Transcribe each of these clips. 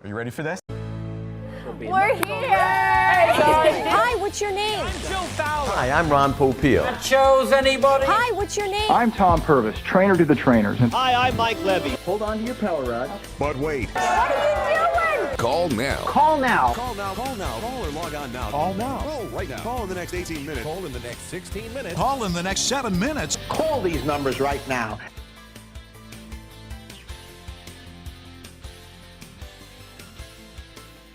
Are you ready for this? We're here! Hi, what's your name? Hi, I'm Ron Popeil. Chose anybody? Hi, what's your name? I'm Tom Purvis, trainer to the trainers. Hi, I'm Mike Levy. Hold on to your power rod. But wait. What are you doing? Call now. Call now. Call now. Call now. Call or log on now. Call now. Call right now. Call in the next 18 minutes. Call in the next 16 minutes. Call in the next 7 minutes. Call these numbers right now.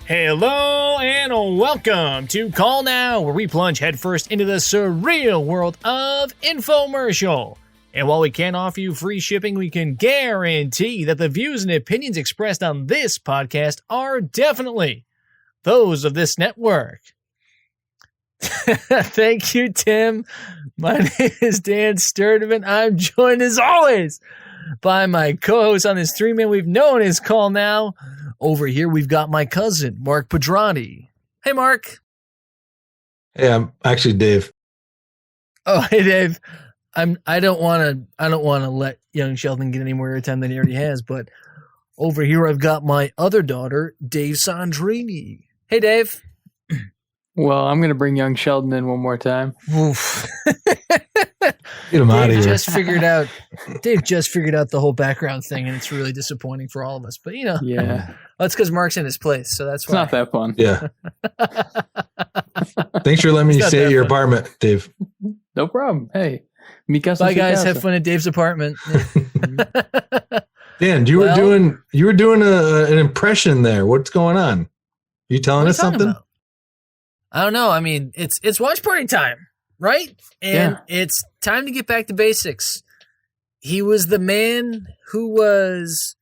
Hello and welcome to Call Now, where we plunge headfirst into the surreal world of infomercial. And while we can't offer you free shipping, we can guarantee that the views and opinions expressed on this podcast are definitely those of this network. Thank you, Tim. My name is Dan Sturdivant. I'm joined as always by my co-host on this 3-man we've known as Call Now. Over here, we've got my cousin, Mark Pedrani. Hey, Mark. Hey, I'm actually Dave. Oh, hey, Dave. I don't want to let young Sheldon get any more airtime than he already has, but over here I've got my other daughter, Dave Sandrini. Hey, Dave. Well, I'm going to bring young Sheldon in one more time. Oof. Get him out of here. Dave just figured out the whole background thing, and it's really disappointing for all of us. But, you know, Yeah. That's because Mark's in his place, so that's It's why. not that fun. Yeah. Thanks for letting me stay at your apartment, Dave. No problem. Hey, mi casa. Bye, su guys. casa. Have fun at Dave's apartment. Dan, you were doing an impression there. What's going on? You telling us something? About? I don't know. I mean, it's watch party time, right? And It's time to get back to basics. He was the man who was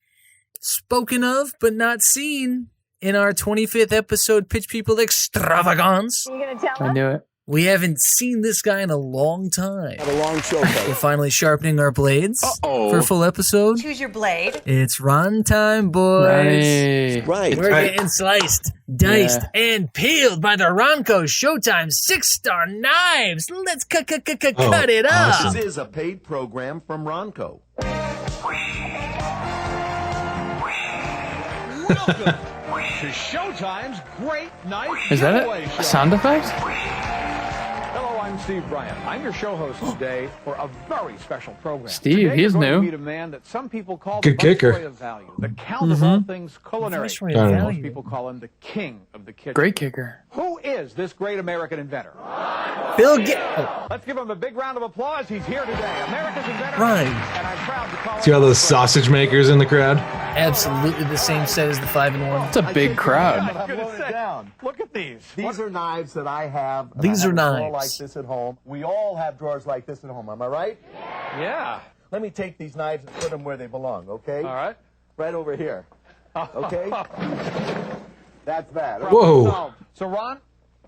spoken of but not seen in our 25th episode Pitch People Extravagance. Are you going to tell I us? knew it. We haven't seen this guy in a long time. Have a long show, We're folks. finally sharpening our blades for a full episode. Choose your blade. It's Ron time, boys. Right. Right. We're getting sliced, diced, and peeled by the Ronco Showtime 6-star knives. Let's cut it up. awesome. This is a paid program from Ronco. Welcome to Showtime's Great Night Is that Giveaway it? Show. A sound effect? Hello, I'm Steve Bryant. I'm your show host today for a very special program. Steve, Today he's you're going new. to meet a man that some people call Good the kicker. viceroy of value, the count of all things culinary. Viceroy of I don't know. Most value. people call him the king of the kitchen. Great kicker. Who is this great American inventor? Bill Gates. Let's give him a big round of applause. He's here today. America's inventor. Right. And I'm proud to call See all him those sausage makers in the crowd? Absolutely the same set as the 5-in-1. It's a big crowd. I'm gonna say, look at these. These are knives that I have. and These I have are a drawer knives. like this at home. We all have drawers like this at home. Am I right? Yeah. Let me take these knives and put them where they belong, okay? All right. Right over here. Okay? That's that. Whoa. Solved. So, Ron,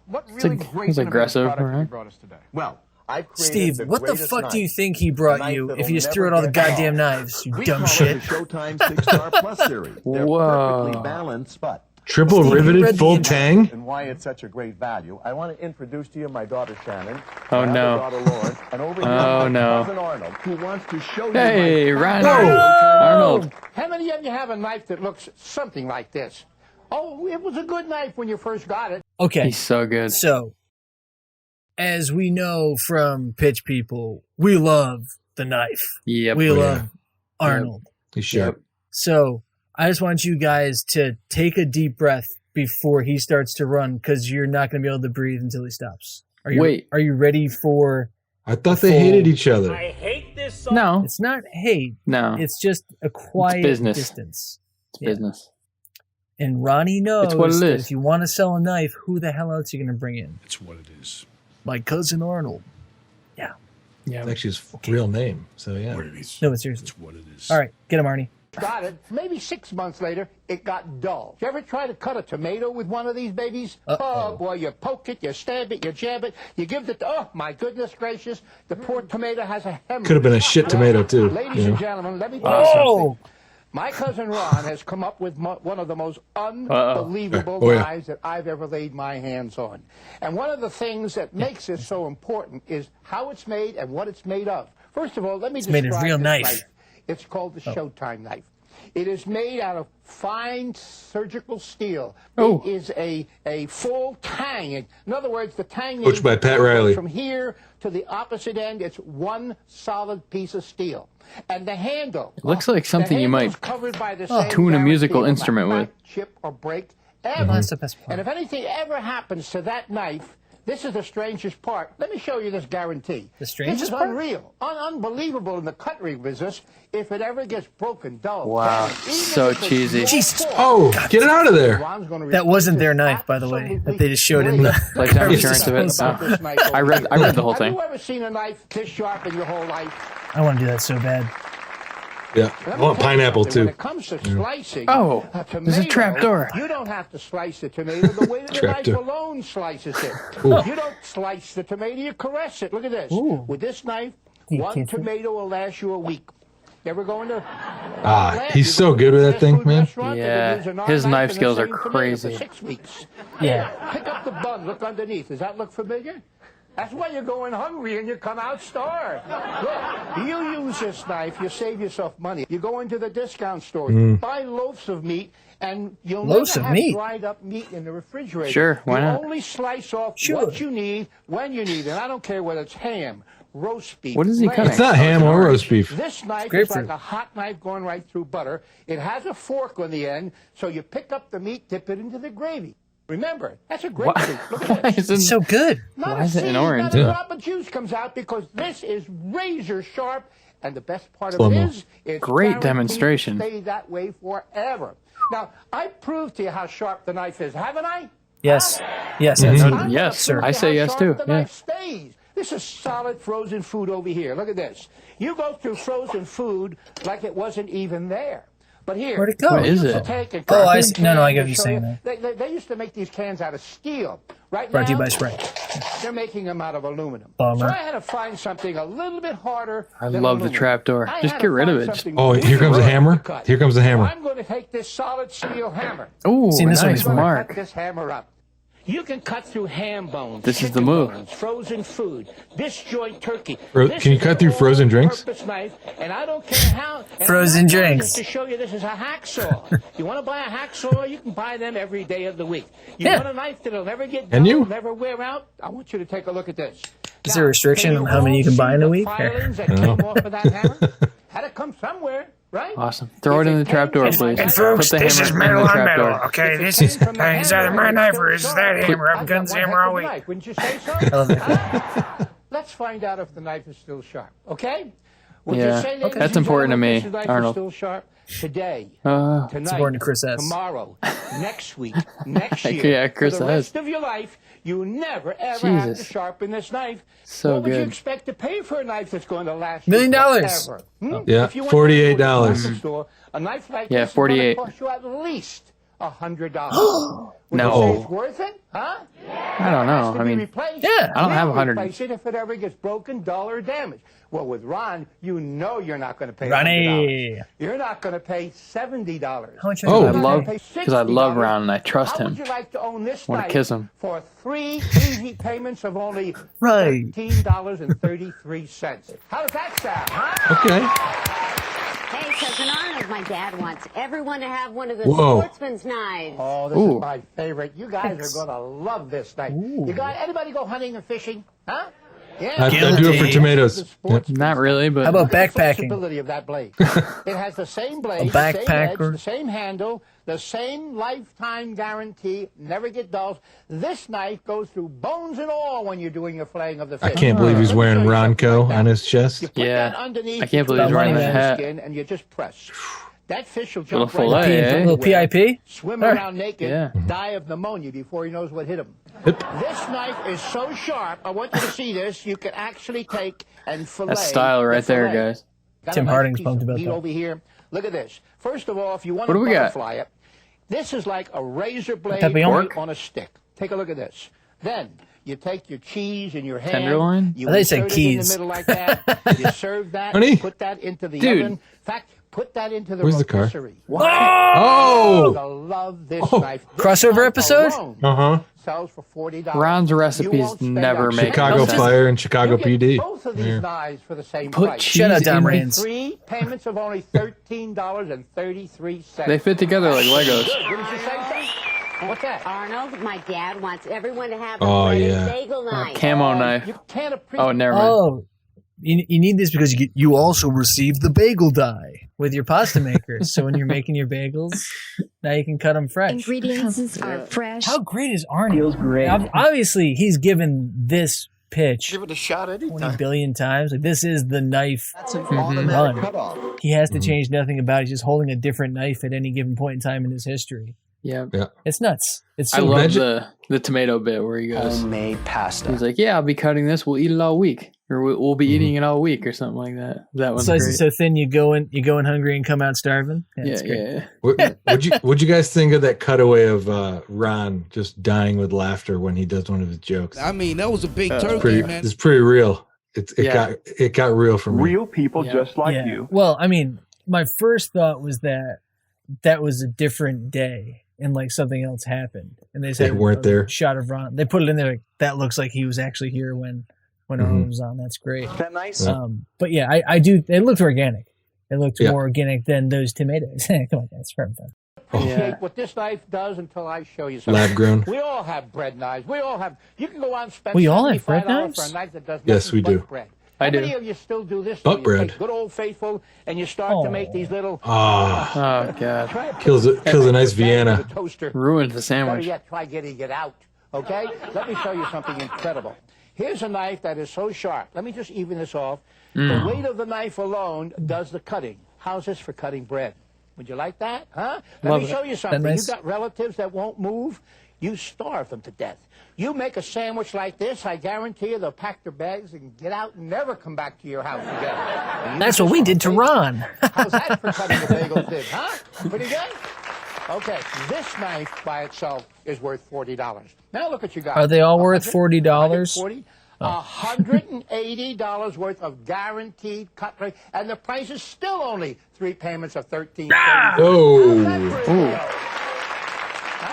what really great it's aggressive, product have you right? brought us today? Well, I've created Steve, the what the greatest fuck do you knife. think he brought Knife you if that'll you just never threw out all the get goddamn off. knives, you We dumb call shit? it the Showtime 6-Star Plus series. They're Whoa. perfectly balanced, but Triple Steve, you read riveted the full intro. tang? and why it's such a great value. I want to introduce to you my daughter Shannon, Oh, my no. other daughter Lauren, and over here Oh, my no. cousin Arnold, who wants to show Hey, you my Ron. Showtime Arnold. How many of you have a knife that looks something like this? Oh, it was a good knife when you first got it. Okay, He's so good. so as we know from Pitch People, we love the knife. Yep. We Oh, love yeah. Arnold. He's sharp. So I just want you guys to take a deep breath before he starts to run, because you're not going to be able to breathe until he stops. Are you ready for? I thought they hated each other. No. It's not hate. No. It's just a quiet business. distance. It's business. And Ronnie knows It's what it that is. if you want to sell a knife, who the hell else are you going to bring in? It's what it is. My cousin Arnold. Yeah. It's actually his real name. So, yeah. What it is. No, but seriously. It's what it is. All right, get him, Arnie. Got it. Maybe 6 months later, it got dull. Did you ever try to cut a tomato with one of these babies? Oh, boy, you poke it, you stab it, you jab it, you give it, oh, my goodness gracious, the poor tomato has a hemorrhage. Could have been a shit tomato, too. Ladies you and know? gentlemen, let me tell you Oh! something. My cousin Ron has come up with one of the most unbelievable Oh, yeah. knives that I've ever laid my hands on. And one of the things that makes this so important is how it's made and what it's made of. First of all, let me It's made describe of real this knife. It's called the Showtime knife. It is made out of fine surgical steel. Oh. It is a full tang. In other words, the tang Coached by Pat Riley. from here to the opposite end, it's one solid piece of steel. And the handle. It looks like something you might covered by the same tune a musical guarantee, instrument will with. not chip or break ever. That's the best part. And if anything ever happens to that knife, this is the strangest part. Let me show you this guarantee. The strangest This is part? unreal, unbelievable in the cutlery business. If it ever gets broken, dull. Wow, even so if it's cheesy. Jesus. Oh, get it out of there. Ron's gonna That wasn't their refuse knife, by the way, absolutely that they just showed in the Lifetime Jesus insurance of it. Christ. about this knife I over read here. the whole thing. Have you ever seen a knife this sharp in your whole life? I want to do that so bad. Yeah, I want pineapple When too. it comes to slicing, Oh, tomato, there's a trapdoor. You don't have to slice the tomato the way that the knife Trapdoor. alone slices it. Ooh. You don't slice the tomato, you caress it. Look at this. Ooh. With this knife, You one can't see. tomato will last you a week. You ever go into He's so good with that thing, man. Yeah, his knife skills are crazy. For 6 weeks. Yeah. Pick up the bun, look underneath. Does that look familiar? That's why you're going hungry and you come out starved. Look, you use this knife, you save yourself money. You go into the discount store, you buy loaves of meat, and you'll Loaves never of have meat? dried up meat in the refrigerator. Sure, why you not? only slice off Sure. what you need, when you need it. And I don't care whether it's ham, roast beef. What is he lamb. cutting? It's not ham or roast beef. This knife is grapefruit. like a hot knife going right through butter. It has a fork on the end, so you pick up the meat, dip it into the gravy. Remember, that's a grapefruit. Look at Why this. is it- It's so good. Not Why a is it in seed, orange? Not a Yeah. drop of juice comes out because this is razor sharp, and the best part of Slow-mo. it is it's Great guaranteed to demonstration. Stay that way forever. Now, I proved to you how sharp the knife is, haven't I? Yes. Yes. Mhm. absolutely. I'm gonna Yes, prove I to say you how yes, sharp too, The yeah. knife stays. This is solid frozen food over here. Look at this. You go through frozen food like it wasn't even there. But here, Where'd it go? What is used to it? take a Oh, I carton see. No, I can get what to you're show saying you. They used to make these cans out of steel. Right Brought to you now, by Sprite. they're making them out of aluminum. Bummer. So I had to find something a little bit harder. I than love the aluminum. trapdoor. I Just had get to rid of find it. something Oh, here really comes the hard hammer. to cut. Here comes the hammer. I'm going to take this solid steel hammer. Ooh, Seen this one nice before. mark. Cut this hammer up. You can cut through ham bones. This is the chicken move. bones, frozen food, disjoint turkey. Can you cut through frozen drinks? Knife, and I don't care how. and Frozen I'm not doing drinks. this to show you this is a hacksaw. You want to buy a hacksaw? You can buy them every day of the week. You Yeah. want a knife that'll never get Can dull, you? never wear out? I want you to take a look at this. Is there a restriction on how many you can buy in a week? Filings that came off of that hammer had to come somewhere, right? Awesome. Throw it in the trapdoor, please. And folks, Put the this is hammer in metal the on metal. trapdoor. Okay, If it this came is from the it's either hammer, my it's knife so or it's that sharp. hammer. I've I've got got this one hammer heck all of a week. knife, wouldn't you say so? I love that. Let's find out if the knife is still sharp, okay? Would Yeah, you say, ladies that's and important to gentlemen, me, this knife is Arnold. still sharp? Today, Uh, tonight, important to Chris S. tomorrow, next week, next Heck year, yeah, Chris for the S. rest of your life, you never ever have to Jesus. sharpen this knife. So what would you good. expect to pay for a knife that's going to last $1 million. forever? Yeah, If you went to $48. the store, a knife like Yeah, this is going 48. to cost you at least $100. Would No. you say it's worth it? Huh? I don't know. Has to I be mean, replaced. Yeah. I don't have We'll 100. replace it if it ever gets broken, dull, or damaged. Well, with Ron, you know you're not going to pay Ronnie. $100. You're not going to pay $70. How much Oh. are I you love Pay because I love $60. Ron and I trust How him. would you like to own this Wanna knife kiss him. for 3 easy payments of only Right. $13.33? How does that sound, huh? Okay. Hey, Cousin Arnold, my dad wants everyone to have one of the Whoa. sportsman's knives. Oh, this Ooh. is my favorite. You guys are going to love this knife. You guys, anybody go hunting and fishing? Huh? Yeah. I do it for tomatoes. Yep. Not really, but How about Look at the backpacking? flexibility of that blade. It has the same blade, A the same backpacker. edge, the same handle, the same lifetime guarantee, never get dull. This knife goes through bones and all when you're doing your filleting of the fish. I can't believe he's wearing Ronco on his chest. You put Yeah. that underneath I can't believe he's wearing the that hat. skin, and you just press. That fish will Little jump right fillet, out. eh? Little PIP? Swim All right. around naked, Yeah. die of pneumonia before he knows what hit him. Yep. This knife is so sharp, I want you to see this, you can actually take and fillet. that's style right the there, fillet. guys. Got Tim a nice Harding's piece pumped of about meat that. over here. Look at this. First of all, if you want What to do we got? butterfly it, this is like a razor blade Pepperoni? on a stick. Take a look at this. Then you take your cheese in your hand. Tenderloin? You I thought you said insert it in keys. the middle like that. You serve that. Honey? Put that into the Dude. oven. In fact, put that into the Where's the car? rotisserie. Oh! I love this Oh. knife. This Crossover knife episode? alone Uh-huh. sells for $40. Ron's You recipes won't spend never out make Chicago no sense. Fire and Chicago You get PD. both of these knives for the same Put price. cheese Shut up, Dom in Raines. Three payments of only $13.33. They fit together like Legos. Good. What did you say, son? What's that? Arnold, my dad wants everyone to have a Oh, breaded yeah. bagel knife. Camo knife. You can't appreciate. Oh, never mind. Oh, you need this because you also receive the bagel die with your pasta makers. So when you're making your bagels, now you can cut them fresh. Ingredients are fresh. How great is Arnold? Feels great. Obviously, he's given this pitch Give it a shot 20 anytime. billion times. Like, this is the knife. That's an Done. automatic cutoff. He has to change nothing about it. He's just holding a different knife at any given point in time in his history. Yeah. It's nuts. It's I so love good. the tomato bit where he goes, Homemade pasta. he's like, yeah, I'll be cutting this. We'll eat it all week. Or we'll be eating it all week or something like that. That one's Slices great. so thin you go in hungry and come out starving. It's great. What'd you guys think of that cutaway of Ron just dying with laughter when he does one of his jokes? I mean, that was a big turkey, man. It's pretty real. It got real for me. Real people just like Yeah. you. Well, I mean, my first thought was that was a different day and like something else happened. And they said weren't there. Shot of Ron. They put it in there like that looks like he was actually here when Arnold was on. That's great. That nice? But yeah, I do. It looked organic. It looked more organic than those tomatoes. Come on, that's fun. Appreciate what this knife does until I show you something. Lab grown. We all have bread knives. We all have. You can go out and spend We all have bread $75 knives? for a knife that does Yes, nothing we but do. bread. I How do. many of you still do this? But You bread. take good old faithful, and you start to make these little. Ah, Oh, God. Try to kills put a nice the bag in Vienna. the toaster. Ruins the Better sandwich. yet, try getting it out. Okay? Let me show you something incredible. Here's a knife that is so sharp. Let me just even this off. The weight of the knife alone does the cutting. How's this for cutting bread? Would you like that? Huh? Let Love me it. show you something. That nice? You've got relatives that won't move. You starve them to death. You make a sandwich like this, I guarantee you they'll pack their bags and get out and never come back to your house again. And you That's just what we want did to bagels. Ron. How's that for cutting the bagels in, huh? Pretty good? Okay, this knife by itself is worth $40. Now look what you got. Are they all worth $40? $40? $180 worth of guaranteed cut rate, and the price is still only 3 payments of $13.30. Oh. Not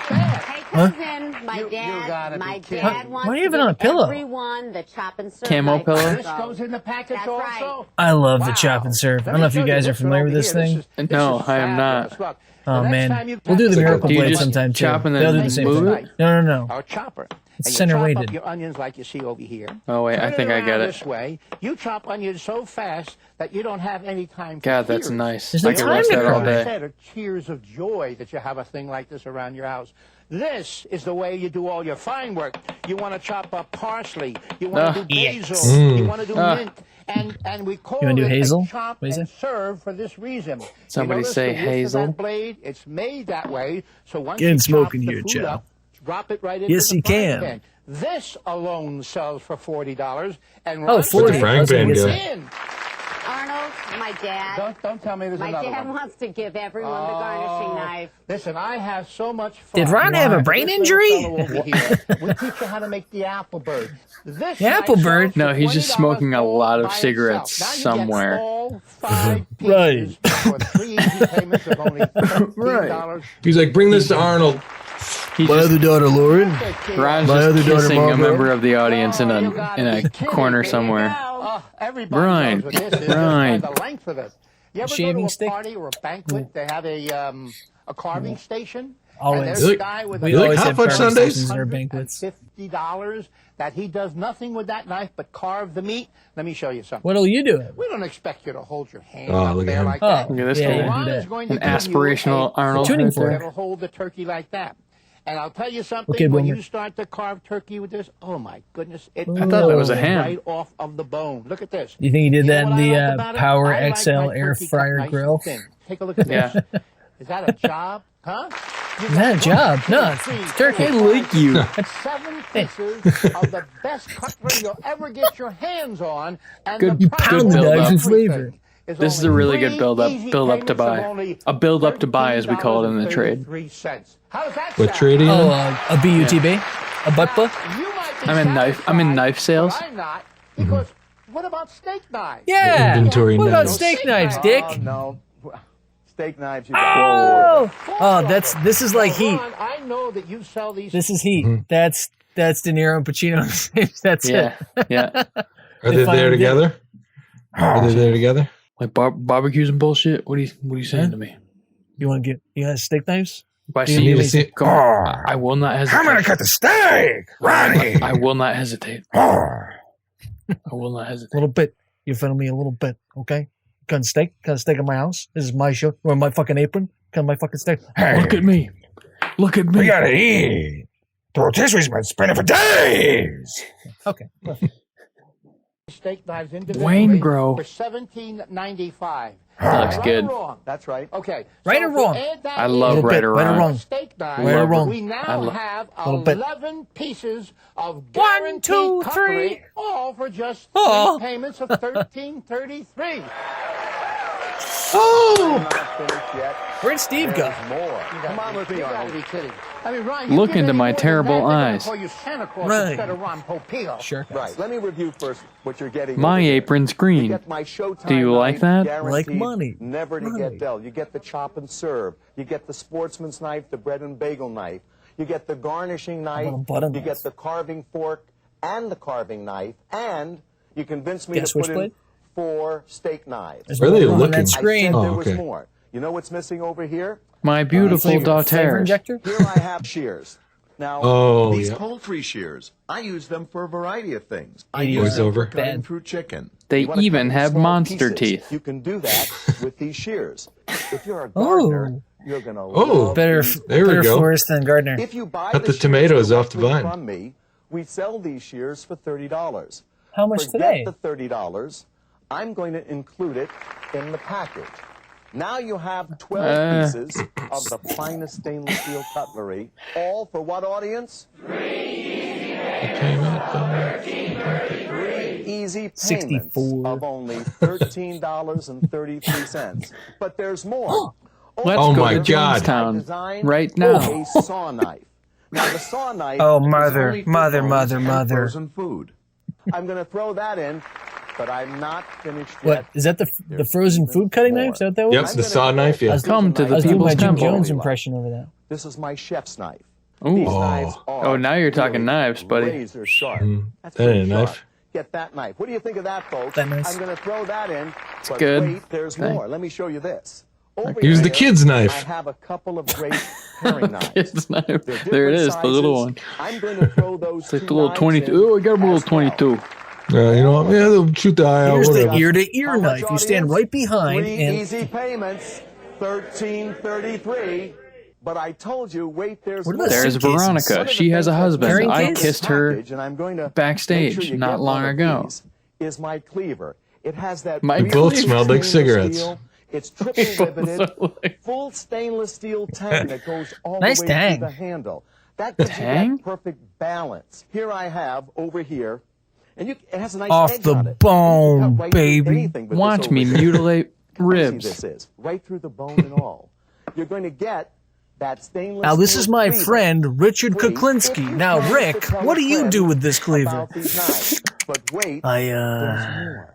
bad. Hey, cousin, my You gotta dad, be my kidding. dad wants Why are you to even on a give pillow? everyone the chop and serve Camo knife. pillow? This goes in the package That's also. right. I love the Wow. chop and serve. I Let don't know me if you show guys are this one familiar over with this here. thing. No, is I am not. fabulous. Look, Oh the next man, time you we'll do the cut- miracle Do you blade just sometime too. chop and They'll do then the same move thing. it? No. Our chopper. It's And you center chop weighted. up your onions like you see over here. Oh, wait, I Turn think I around get it. This way, you chop onions so fast that you don't have any time for God, that's tears. nice. There's no I can time watch to that all cry. day. Instead of tears of joy that you have a thing like this around your house. This is the way you do all your fine work. You want to chop up parsley. You want to do basil. You want to do mint. And we call You wanna do it hazel? a chop What is and it? serve for this reason. Somebody you notice say the width of hazel? that blade? It's made that way. So once Getting you chop smoking the here, food Chow. up, drop it right into Yes, the you frying can. pan. This alone sells for $40. And Oh, Ron 40. says Frying pan it's go. in. Arnold, my dad. Don't tell me there's My another dad one. wants to give everyone the garnishing knife. Listen, I have so much fun. Did Ron have a This brain little injury? fellow over here, we teach you how to make the apple bird. This The apple knife bird? sells No, for he's just $20 smoking a lot of by cigarettes itself. Now you get somewhere. all 5 Right. pieces for 3 easy payments of only $13. He's like, bring this to Arnold. He's My just, other daughter, Lauren. Ron's my other just daughter, kissing a Margaret. member of the audience in You a gotta be kidding. corner There you somewhere. go. Everybody Right, knows what this is just right. by the length of it. You ever Shaving go to a stick? party or a banquet? They have a carving station. Always. And there's You a like- guy with We You like always hot have fudge carving sundaes? stations in our banquets. $50 that he does nothing with that knife but carve the meat. Let me show you something. What'll you do it? We don't expect you to hold your hand Oh, up look at there him. like Oh, that. Look at this yeah, guy. yeah, Ron do is that. going to An give you aspirational a Arnold tuning right fork. there. that'll hold the turkey like that. And I'll tell you something, Okay, when Boomer. you start to carve turkey with this, oh my goodness, it I thought that was a comes ham. right off of the bone. Look at this. You think he did You know that in what I the like about it? Power I like XL my air turkey cut fryer nice and grill? thin. Take a look at Yeah. this. Is that a job? Huh? You Is that a got job? 1, No, 2, it's 3, turkey. 4, I like 5, you. 7 pieces of the best cutlery you'll ever get your hands on. And Good- the you price pound of the knives everything with flavor. is This is a only really good 3 build-up easy to payments of buy. only A build-up to buy, as we call it in the trade. $13.33. How does that What sound? trade are you in? Oh, a BUTB? A butt plug? You might be I'm in knife satisfied, sales. but I'm not, because what about steak knives? Yeah. Inventory What about knives. steak knives, Dick? No. Steak knives, you Oh, this is like Now, heat. Ron, I know that you sell these. This is heat. That's De Niro and Pacino. That's Yeah, it. yeah. Are they there together? Are they there together? Like barbecues and bullshit. What are you saying to me? You want to get steak knives? If I see you, I will not hesitate. I'm gonna cut the steak, Ronnie. I will not hesitate. I will not hesitate. A little bit. You feel me? A little bit, okay? Cutting steak in my house. This is my show. Wear my fucking apron. Cutting my fucking steak. Hey, look at me. Look at me. We gotta eat. The rotisserie's been spinning for days. Okay. Steak knives individually Wayne Grow. for $17.95. That looks good. Wrong. That's right. Okay. Right or wrong? I love right or Right or wrong. wrong? Steak knives. Right or wrong? We now have Little bit. 11 pieces of 1, 2, guaranteed 3. cutlery, all for just Oh. 3 payments of $13.33. Oh! I'm not finished yet. Where'd Steve go? There's more. Come on with me, You gotta Arnold. be kidding. I mean, Ryan, you Look give into any my more than terrible that, they're gonna eyes. call you Santa Claus Right. instead of Ron Popeil. Sure. Right. Let me review first what you're getting. My over here. apron's You green. get my Showtime Do you like knife, that? Like guaranteed money. Never to Money. get dull. You get the chop and serve. You get the sportsman's knife, the bread and bagel knife. You get the garnishing knife. want a butter You knife. get the carving fork and the carving knife. And you convinced me Get a to put in switchblade? 4 steak knives. There's Where are they more on looking? that screen. I said Oh, there was okay. more. You know what's missing over here? My beautiful Flavor daughters. injector? Here I have shears. Now, Oh, these yeah. poultry shears, I use them for a variety of things. I Idiot. use Voice them over. for cutting Bad. through chicken. They You wanna cut even in have small monster pieces. teeth. You can do that with these shears. If you're a Oh. gardener, you're going to Oh. love Better, these. There we better go. florist than gardener. If you buy Cut the shears tomatoes off the directly vine. from me, we sell these shears for $30. How much Forget today? the $30. I'm going to include it in the package. Now you have 12 pieces of the finest stainless steel cutlery, all for what audience? 3 easy payments 64. of only $13.33. But there's more. Let's Oh go my to God. Jonestown right now. A saw knife. Now the saw knife. Oh, is mother, only for mother, bones mother, and mother. Frozen food. I'm going to throw that in, but I'm not finished What yet. is that? The frozen food cutting knife? Is that what that was? Yep, the saw knife. Yeah. Come to I the was doing my people's Jim temple. Jones impression over that. This is my chef's knife. Ooh. These knives are Oh, now you're talking really knives, buddy. Razor sharp. That's That ain't pretty a sharp. knife. Get that knife. What do you think of that, folks? That nice. I'm going to throw that in. But good. wait, there's Okay. more. Let me show you this. Over Use the here, kid's knife. I have a couple of great paring knives. It's not- They're there it different is, the little sizes. one. I'm going to throw those It's like two the little knives 22. in Oh, I got a little as well. 22. You know what? Yeah, they'll shoot the eye out. Here's the Whatever. ear-to-ear How much, knife. You stand audience? right behind 3 and easy payments, $13.33. But I told you, wait, there's What are more. those There's suitcases? Veronica. One of the She has a things that's husband. Carrying I case? kissed her package, and I'm going to backstage make sure you not get long one of ago. these, is my cleaver. It has that My real both smelled like stainless cigarettes. steel. It's triple riveted, full stainless steel tang that goes all Nice the way tang. through the handle. That gives you Tang? that perfect balance. Here I have over here, and it has a nice Off edge the on it. bone, You can cut right through baby. anything with this Watch over me here. mutilate How easy ribs. this is, right through the bone and all. You're going to get that stainless now this steel is my cleaver. friend Richard Free if Kuklinski. you Now, promise Rick, to tell what a do you friend do with this cleaver? about these knives. But wait, there's more.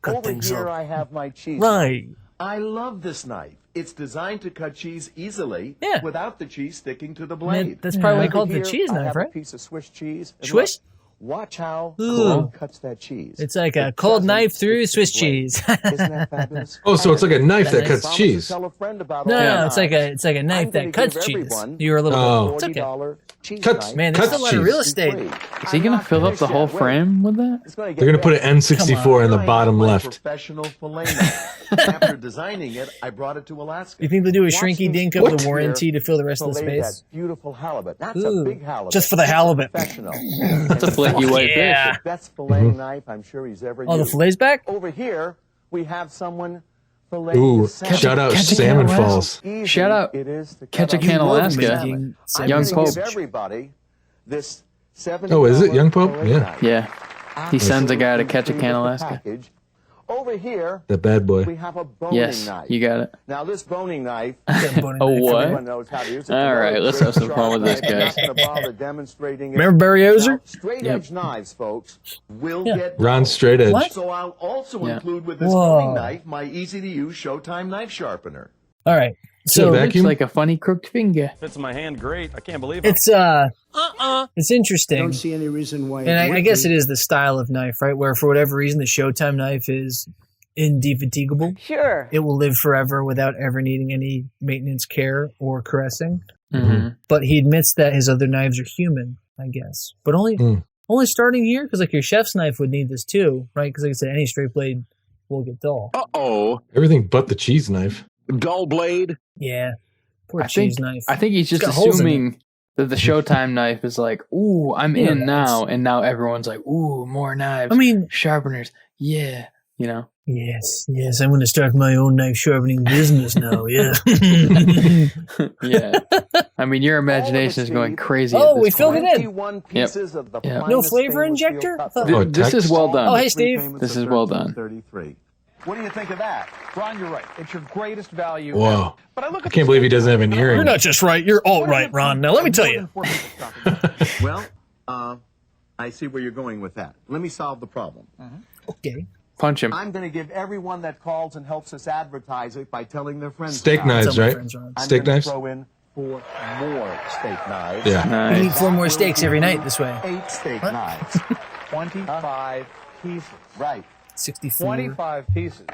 Cut Over things here up. I have my cheese. Right. I love this knife. It's designed to cut cheese easily Yeah. without the cheese sticking to the Man, blade. that's probably why they Over call it the here, cheese I knife, have right? A piece of Swiss cheese. And Swiss? look, watch how Ooh. it cuts that cheese. It's like a It cold doesn't knife through stick to Swiss the blade. cheese. Isn't that fabulous? Oh, so it's like a knife that Nice. cuts cheese. Tell a friend about No, all no, the it's like knives. a knife I'm gonna that cuts give cheese. everyone You're a little Oh. it's okay. $40 cheese Cuts- knife. Man, there's Cuts a lot of cheese. real estate. Is he gonna fill up the whole frame with that? They're gonna put an N64 in the bottom left. Professional fillet knife. After designing it, I brought it to Alaska. You think they'll do a Watch shrinky these dink of folks the warranty here to fill the rest of the fillet space? That beautiful halibut. That's Ooh, a big halibut. just for the halibut. Professional. That's a flaky white Yeah. fish. The best filleting knife I'm sure he's ever Oh, the used. fillet's back? Over here, we have someone filleting Ooh, the salmon. shout out Catch a Salmon can of Falls. Easy Shout out it is to Catch a cut Can up Alaska. salmon. I'm Young gonna Pope. give everybody this $70 Oh, is it Young Pope? fillet Yeah. knife. Yeah. He sends a guy to catch a Absolutely can with the Alaska. package. Over here, The bad boy. we have a boning Yes, knife. you got it. Now, this boning knife, Oh, what? everyone knows how to use it. All right, let's have some fun with this, I'm guys. not gonna bother demonstrating it. Remember Barry Ozer? Now, straight edge knives, folks, will Yeah. get Ron dull. Straight Edge. What? So I'll also Yeah. include with this Whoa. boning knife my easy-to-use Showtime knife sharpener. All right. So So vacuum? Looks like a funny crooked finger. Fits in my hand great. I can't believe it. it's interesting. I don't see any reason why. And I guess it is the style of knife, right? Where for whatever reason the Showtime knife is indefatigable. Sure. It will live forever without ever needing any maintenance, care, or caressing. Mm-hmm. But he admits that his other knives are human, I guess. But only starting here, because like your chef's knife would need this too, right? Because like I said, any straight blade will get dull. Uh-oh. Everything but the cheese knife. Dull blade. Yeah. Poor cheese knife. I think he's just It's got holes in assuming that the Showtime knife is like, ooh, I'm in now. And now everyone's like, ooh, more knives. I mean, sharpeners. Yeah. You know? Yes, I'm going to start my own knife sharpening business now, yeah. Yeah. I mean, your imagination is going crazy. Oh, at this we filled it point. in. Yep. No flavor injector? This is well done. Oh, hey, Steve. This is well done. What do you think of that? Ron, you're right. It's your greatest value. Whoa. But I look I at can't believe he doesn't have an earring. You're not just right, you're all right, Ron. Now, let me tell you. Well, I see where you're going with that. Let me solve the problem. Okay. Punch him. I'm going to give everyone that calls and helps us advertise it by telling their friends. Steak about it. knives, right? I'm Steak gonna knives? Throw in 4 more steak knives. Yeah. We need 4 more steaks every night this way. 8 steak knives. 25 pieces. Right. 64. 25 pieces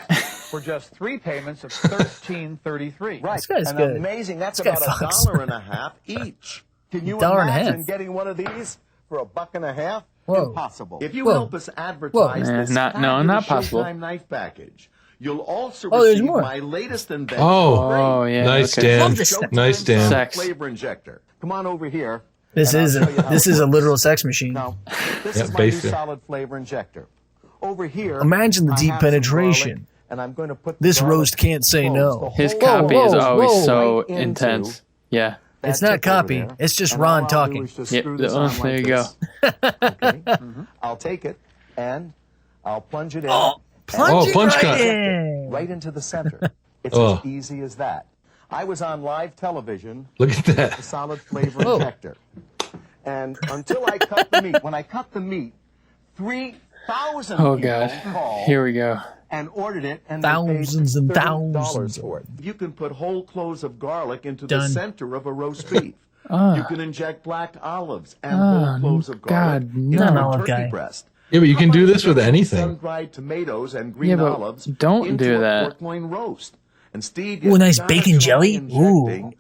for just 3 payments of $13.33. Right. This guy's and good. amazing. That's This guy about fucks. $1.50 each. Can you $1.50. imagine getting one of these for $1.50? Whoa. Impossible. If you Whoa. help us advertise Whoa. this Not fabulous possible. Showtime knife package, you'll also Oh, there's receive more. my latest invention. Oh, yeah. Nice, okay. Dan. Showtime Nice, Dan. Sex. Flavor injector. Come on over here. This and is I'll show you how this it is a works. literal sex machine. Now, this Yeah, is my new basically. solid flavor injector. Over here, Imagine the I deep have some penetration. garlic, and I'm going to put the This garlic roast can't say cloves, no. the His whole copy is whoa, always whoa. so right into intense. Yeah. that It's not tip over copy. there, It's just and Ron all I'll do talking. is just Yep, screw this oh, on there like you go. this. Okay. I'll take it and I'll plunge it in. Plunge it punch right cut. in. Right into the center. It's Oh. as easy as that. I was on live television Look at with that. the solid flavor injector. And until I cut the meat, when I cut the meat, 3,000 Oh, people God. called Here we go. and ordered it, and Thousands they and paid $30 thousands for it. You can put whole cloves of garlic into Done. the center of a roast beef. Ah. You can inject black olives and whole cloves of garlic God, into no. a Not an olive turkey guy. breast. Yeah, but you can do this with anything. Sun-dried tomatoes and green Yeah, but olives don't into do a that. pork loin roast. And Steve, Ooh, you nice gotta bacon try jelly? injecting Ooh.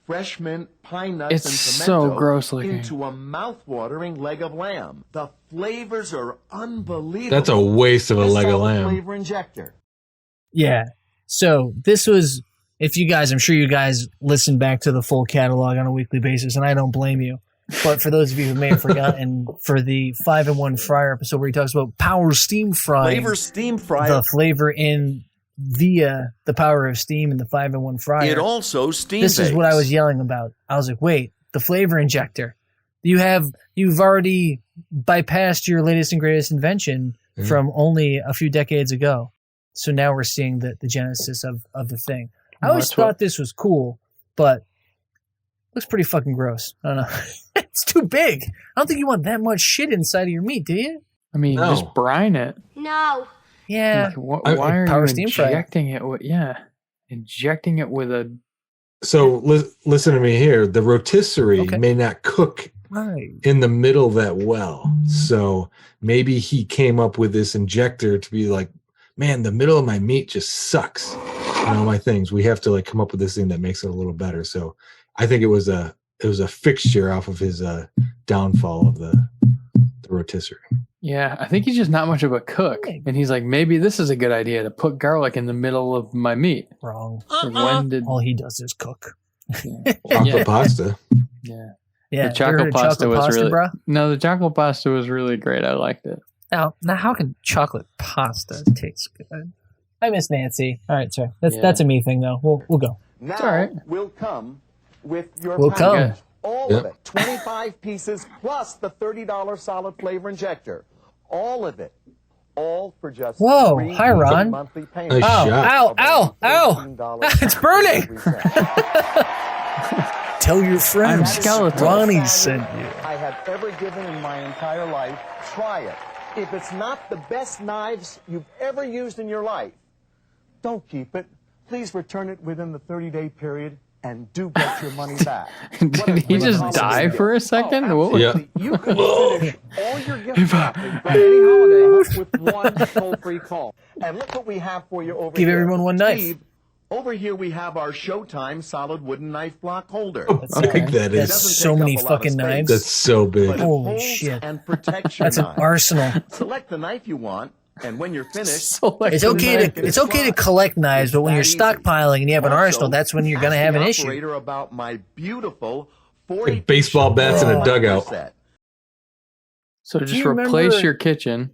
fresh mint, pine nuts, It's and so pimento gross looking. into a mouth-watering leg of lamb. The flavors are unbelievable. That's a waste of a This leg of solid lamb. Flavor injector. Yeah. So this was, if you guys, I'm sure you guys listen back to the full catalog on a weekly basis, and I don't blame you. But for those of you who may have forgotten, for the 5-in-1 fryer episode where he talks about power steam frying, Flavor steam fryer. the flavor in via the power of steam in the 5-in-1 fryer. It also steam This is what I bakes. was yelling about. I was like, wait, the flavor injector. You've already bypassed your latest and greatest invention from only a few decades ago. So now we're seeing the genesis of the thing. I always thought this was cool, but it looks pretty fucking gross. I don't know. It's too big. I don't think you want that much shit inside of your meat, do you? I mean, No. just brine it. No. Yeah. Like, why are power you steam fryer. injecting it with? Yeah, injecting it with a. So listen to me here. The rotisserie Okay. may not cook Right. in the middle that well. So maybe he came up with this injector to be like, man, the middle of my meat just sucks. And all my things. We have to like come up with this thing that makes it a little better. So I think it was a fixture off of his downfall of the rotisserie. Yeah, I think he's just not much of a cook, and he's like, maybe this is a good idea to put garlic in the middle of my meat. Wrong. When did? All he does is cook. Chocolate pasta. Yeah. Yeah. The you ever heard chocolate of pasta was really bruh? no. The chocolate pasta was really great. I liked it. Now, how can chocolate pasta taste good? I miss Nancy. All right, sorry. Yeah. That's a me thing, though. We'll go. Now all right. will come with your Will package. come. All Yep. of it. 25 pieces plus the $30 solid flavor injector. All of it. All for just Whoa, $3 hi, Ron. monthly payments. Nice Ow, shot. ow, ow, ow. It's burning. Tell your I'm friends. skeletal. Ronnie sent you. I have ever given in my entire life. Try it. If it's not the best knives you've ever used in your life, don't keep it. Please return it within the 30-day period and do get your money back. Did he just die for a second? What was Yeah. You can finish all your gift wrapping from any holiday with one toll-free call. And look what we have for you over Give here. everyone one knife. Steve, over here we have our Showtime solid wooden knife block holder. How big that It is. doesn't so take many up a lot of fucking space, knives. That's so big. but it Holy holds shit. and protects your That's an knife. arsenal. Select the knife you want, and when you're finished, It's okay to collect knives, but when you're stockpiling and you have an arsenal, that's when you're going to have an issue. About my beautiful Like baseball bats in a dugout. So Do just you replace remember- your kitchen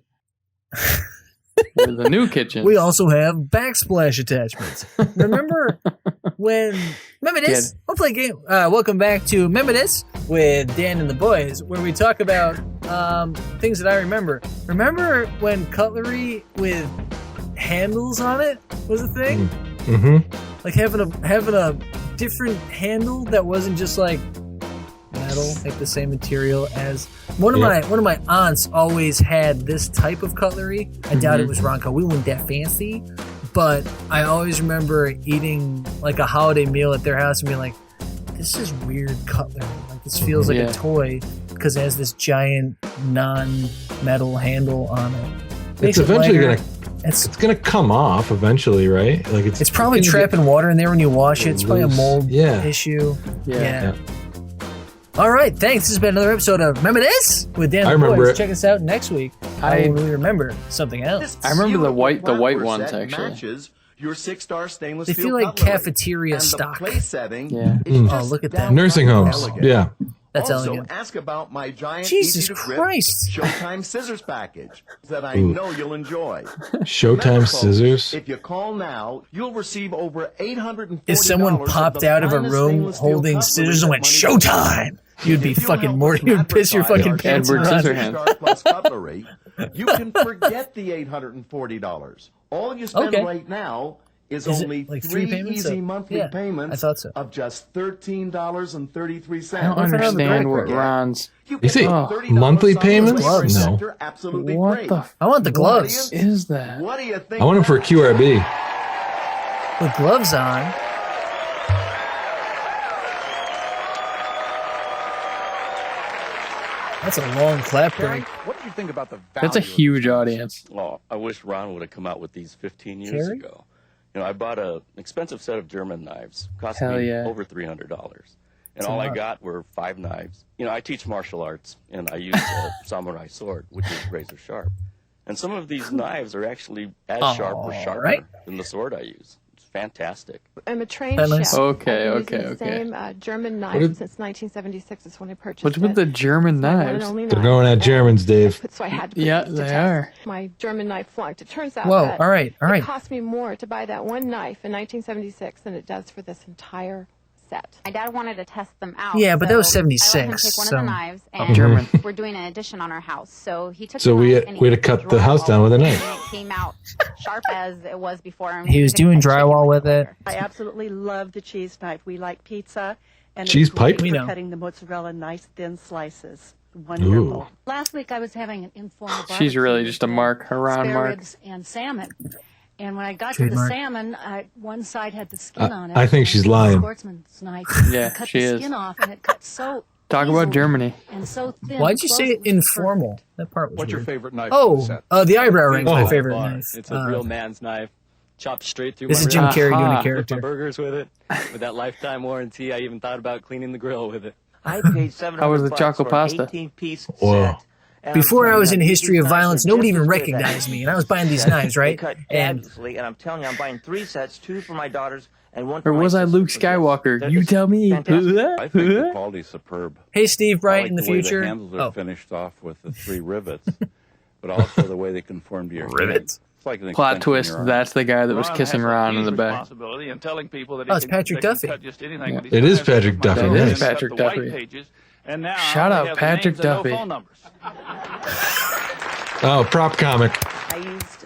with a new kitchen. We also have backsplash attachments. Remember this? We'll play a game. Welcome back to Remember This with Dan and the boys, where we talk about things that I remember. Remember when cutlery with handles on it was a thing? Mm-hmm. Like having a different handle that wasn't just like metal, like the same material as one of my aunts always had this type of cutlery. I doubt it was Ronco. We weren't that fancy, but I always remember eating like a holiday meal at their house and being like, this is weird cutlery. Like this feels like a toy because it has this giant non-metal handle on it. It's eventually it's gonna come off eventually, right? Like it's probably trapping water in there when you wash it. It's probably a mold issue. Yeah. All right, thanks. This has been another episode of Remember This with Dan. I and the remember boys. it. Check us out next week. I will remember something else. I remember the white ones actually. Matches your 6-star stainless They steel feel like cutlery. cafeteria And stock. The place setting Yeah. is Oh, look at that. nursing homes. elegant. Yeah. That's also, elegant. ask about my giant Jesus easy-to-grip Christ. Showtime scissors package that I know you'll enjoy. Showtime Remember, folks, scissors. If you call now, you'll receive over $840. If someone popped out of a room holding scissors and went, Showtime! You'd be fucking more. You'd piss your fucking pants. Edward and run. Scissorhands. Plus cutlery, you can forget the $840. All you spend right now is it only like three three payments? easy monthly I payments thought so. of just $13.33. I don't understand what Ron's. You see, monthly payments? No. Absolutely What great. the I want the gloves. f is that? What do you think? I want them for QRB. With gloves on. That's a long clap break. What do you think about the value? That's a huge audience. Oh, I wish Ron would have come out with these 15 years Jerry? ago. You know, I bought an expensive set of German knives. Cost Hell me yeah. over $300. And That's all a I lot. got were 5 knives. You know, I teach martial arts, and I use a samurai sword, which is razor sharp. And some of these knives are actually as sharp or sharper right. than the sword I use. It's fantastic. I'm a trained Fellas. chef. Okay, I've okay, been using okay. the same German knife did- since 1976 is when I purchased What's with it. the German It's my one and knives? only They're knife. going at Germans, Dave. So I had to put Yeah, these to they test. are. My German knife flunked. It turns out Whoa, that all right. it cost me more to buy that one knife in 1976 than it does for this entire set. My dad wanted to test them out. Yeah, but that was so I let him 76, take one so- of the knives, and German. we're doing an addition on our house. So he took So the we knife and had he to cut did the house drywall down with a it, knife. and it came out sharp as it was before. And He was we doing fixed that drywall chicken with it. later. I absolutely love the cheese knife. We like pizza, and Cheese it's great pipe? We for know. cutting the mozzarella nice thin slices. Wonderful. Last week I was having an informal She's really barbecue just a with mark, a Ron spare mark. ribs and salmon. And when I got Trademark. to the salmon, one side had the skin on it. I think she's and lying. Sportsman's knife. Yeah, cut she the is. skin off, and it cut so Talk about easily Germany. and so thin. Why'd you say Close was informal? perfect. That part was What's your weird. favorite knife? Oh, set? the eyebrow ring's my Oh. favorite knife. It's a real man's knife. Chopped straight through This my is Jim ribs. Carrey doing a Aha. Cooked my character. burgers with it. With that lifetime warranty, I even thought about cleaning the grill with it. I paid $700 How was the chocolate for an pasta? 18-piece Whoa. set. And Before I'm I was in telling you, history these of knives violence, are nobody just even as good as recognized that. me, and I was buying these knives, right? They cut And fabulously, and I'm telling you, I'm buying 3 sets, 2 for my daughters and 1 Or for my was I sister Luke for this. Skywalker? They're You just tell me. fantastic. I think the quality's superb. hey, Steve, Brian, in the way future. The handles are Oh, finished off with the 3 rivets, but also the way they conform to your Rivets. hand. It's like an Plot extension of twist, your arm. that's the guy that was kissing Ron in the back. Responsibility in telling people that Oh, it's Patrick Duffy. anything It is Patrick Duffy, That yes. is Patrick Duffy. And now Shout they out have the Patrick names and no Duffy. phone numbers. Oh, prop comic. I used